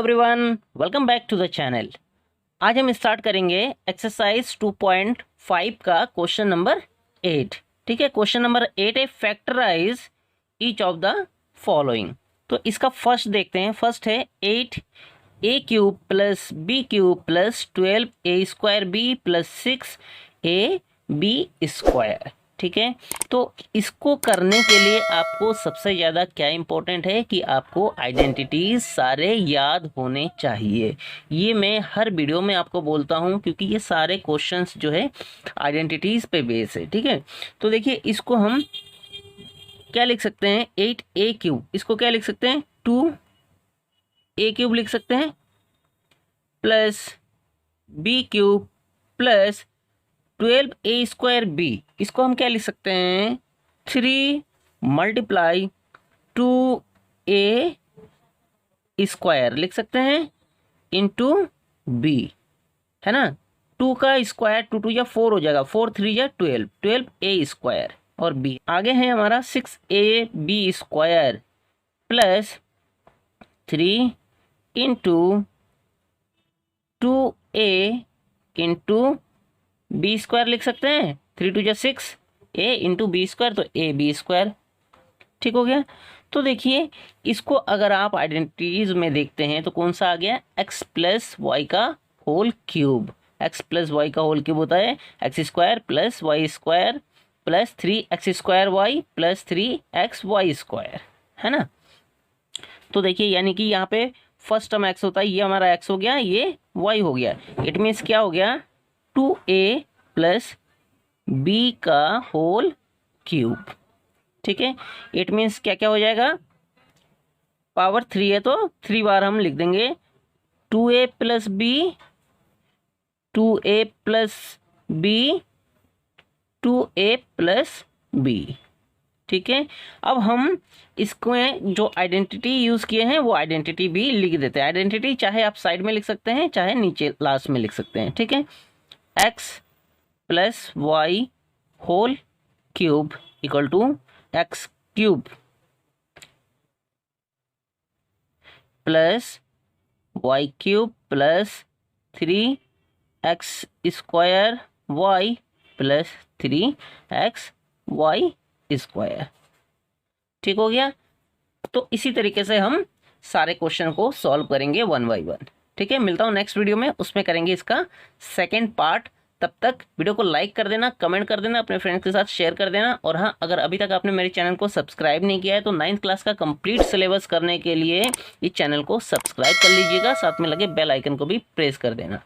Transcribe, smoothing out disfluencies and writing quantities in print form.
Everyone, welcome back to the channel. आज हम start करेंगे एक्सरसाइज 2.5 का क्वेश्चन नंबर 8। ठीक है, क्वेश्चन नंबर 8 है factorise each of the following. तो इसका फर्स्ट देखते हैं। फर्स्ट है 8a³ plus b³ plus 12a² plus 6ab²। ठीक है, तो इसको करने के लिए आपको सबसे ज़्यादा क्या इम्पोर्टेंट है कि आपको आइडेंटिटीज सारे याद होने चाहिए। ये मैं हर वीडियो में आपको बोलता हूँ क्योंकि ये सारे क्वेश्चंस जो है आइडेंटिटीज पे बेस है। ठीक है, तो देखिए इसको हम क्या लिख सकते हैं, 8a³, इसको क्या लिख सकते हैं, 2a³ लिख सकते हैं प्लस b³ प्लस 12a²b, इसको हम क्या लिख सकते हैं, 3 × 2a² लिख सकते हैं इंटू b, है ना। 2 का स्क्वायर 2 या 4 हो जाएगा, 4 3 या 12a² और b। आगे है हमारा 6ab² plus 3 × 2a into b² लिख सकते हैं, 3 2 या 6, a इंटू b², तो ab²। ठीक हो गया। तो देखिए इसको अगर आप आइडेंटिटीज में देखते हैं तो कौन सा आ गया, x प्लस वाई का whole cube. x plus y का होल क्यूब होता है x² plus y² plus 3x² plus 3xy², है ना। तो देखिए यानी कि यहाँ पे फर्स्ट टर्म x होता है, ये हमारा x हो गया, ये y हो गया। इट मीन्स क्या हो गया, 2a प्लस b का होल क्यूब। ठीक है, इट मीन्स क्या क्या हो जाएगा, पावर 3 है तो 3 बार हम लिख देंगे, 2a plus b, 2a plus b, 2a plus b। ठीक है, अब हम इसको जो आइडेंटिटी यूज़ किए हैं वो आइडेंटिटी भी लिख देते हैं। आइडेंटिटी चाहे आप साइड में लिख सकते हैं चाहे नीचे लास्ट में लिख सकते हैं। ठीक है, x plus y whole cube equal to x³ plus y³ plus 3x² y plus 3xy²। ठीक हो गया। तो इसी तरीके से हम सारे क्वेश्चन को सॉल्व करेंगे 1 बाय 1। ठीक है, मिलता हूँ नेक्स्ट वीडियो में, उसमें करेंगे इसका सेकेंड पार्ट। तब तक वीडियो को लाइक कर देना, कमेंट कर देना, अपने फ्रेंड्स के साथ शेयर कर देना। और हाँ, अगर अभी तक आपने मेरे चैनल को सब्सक्राइब नहीं किया है तो 9th क्लास का कंप्लीट सिलेबस करने के लिए इस चैनल को सब्सक्राइब कर लीजिएगा, साथ में लगे बेल आइकन को भी प्रेस कर देना।